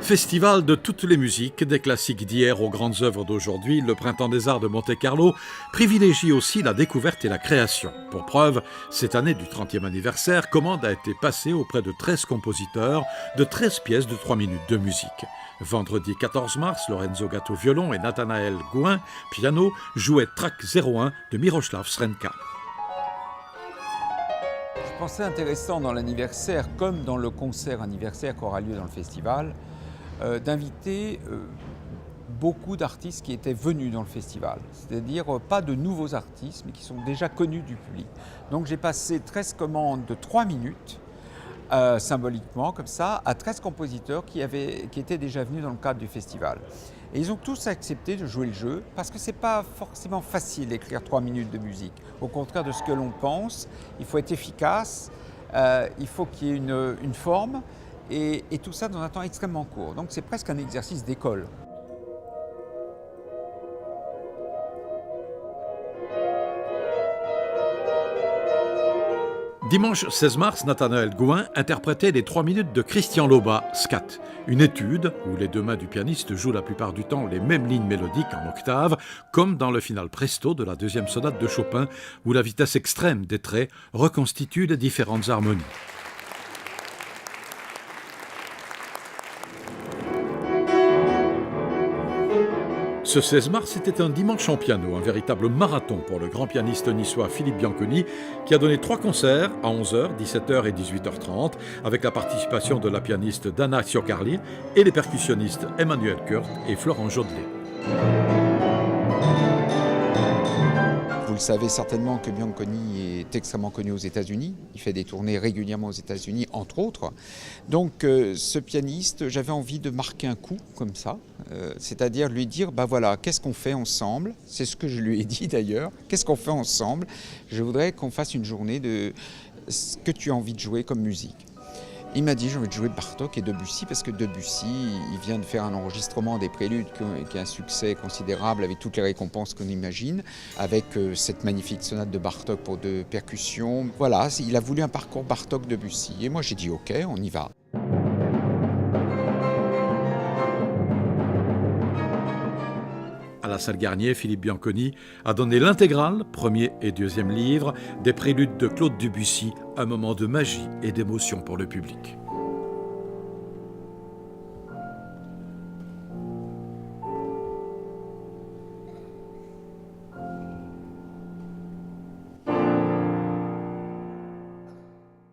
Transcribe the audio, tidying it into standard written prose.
Festival de toutes les musiques, des classiques d'hier aux grandes œuvres d'aujourd'hui, le Printemps des Arts de Monte-Carlo privilégie aussi la découverte et la création. Pour preuve, cette année du 30e anniversaire, commande a été passée auprès de 13 compositeurs de 13 pièces de 3 minutes de musique. Vendredi 14 mars, Lorenzo Gatto violon et Nathanael Gouin piano jouaient Track 01 de Miroslav Srenka. Je pensais intéressant dans l'anniversaire, comme dans le concert anniversaire qui aura lieu dans le festival, d'inviter beaucoup d'artistes qui étaient venus dans le festival. C'est-à-dire pas de nouveaux artistes, mais qui sont déjà connus du public. Donc j'ai passé 13 commandes de 3 minutes, symboliquement comme ça, à 13 compositeurs qui étaient déjà venus dans le cadre du festival. Et ils ont tous accepté de jouer le jeu, parce que c'est pas forcément facile d'écrire 3 minutes de musique. Au contraire de ce que l'on pense, il faut être efficace, il faut qu'il y ait une forme, et tout ça dans un temps extrêmement court. Donc c'est presque un exercice d'école. Dimanche 16 mars, Nathanael Gouin interprétait les 3 minutes de Christian Loba, Scat, une étude où les deux mains du pianiste jouent la plupart du temps les mêmes lignes mélodiques en octave, comme dans le final presto de la deuxième sonate de Chopin, où la vitesse extrême des traits reconstitue les différentes harmonies. Ce 16 mars, c'était un dimanche en piano, un véritable marathon pour le grand pianiste niçois Philippe Bianconi, qui a donné 3 concerts à 11h, 17h et 18h30, avec la participation de la pianiste Dana Ciocarli et les percussionnistes Emmanuel Kurt et Florent Jodelet. Vous le savez certainement que Bianconi est extrêmement connu aux États-Unis. Il fait des tournées régulièrement aux États-Unis, entre autres. Donc ce pianiste, j'avais envie de marquer un coup comme ça, c'est-à-dire lui dire, bah voilà, qu'est-ce qu'on fait ensemble? C'est ce que je lui ai dit d'ailleurs. Qu'est-ce qu'on fait ensemble? Je voudrais qu'on fasse une journée de ce que tu as envie de jouer comme musique. Il m'a dit, j'ai envie de jouer Bartók et Debussy, parce que Debussy, il vient de faire un enregistrement des préludes qui a un succès considérable, avec toutes les récompenses qu'on imagine, avec cette magnifique sonate de Bartók pour 2 percussions. Voilà, il a voulu un parcours Bartók-Debussy. Et moi, j'ai dit, OK, on y va. À la salle Garnier, Philippe Bianconi a donné l'intégrale, premier et deuxième livre, des préludes de Claude Debussy, un moment de magie et d'émotion pour le public.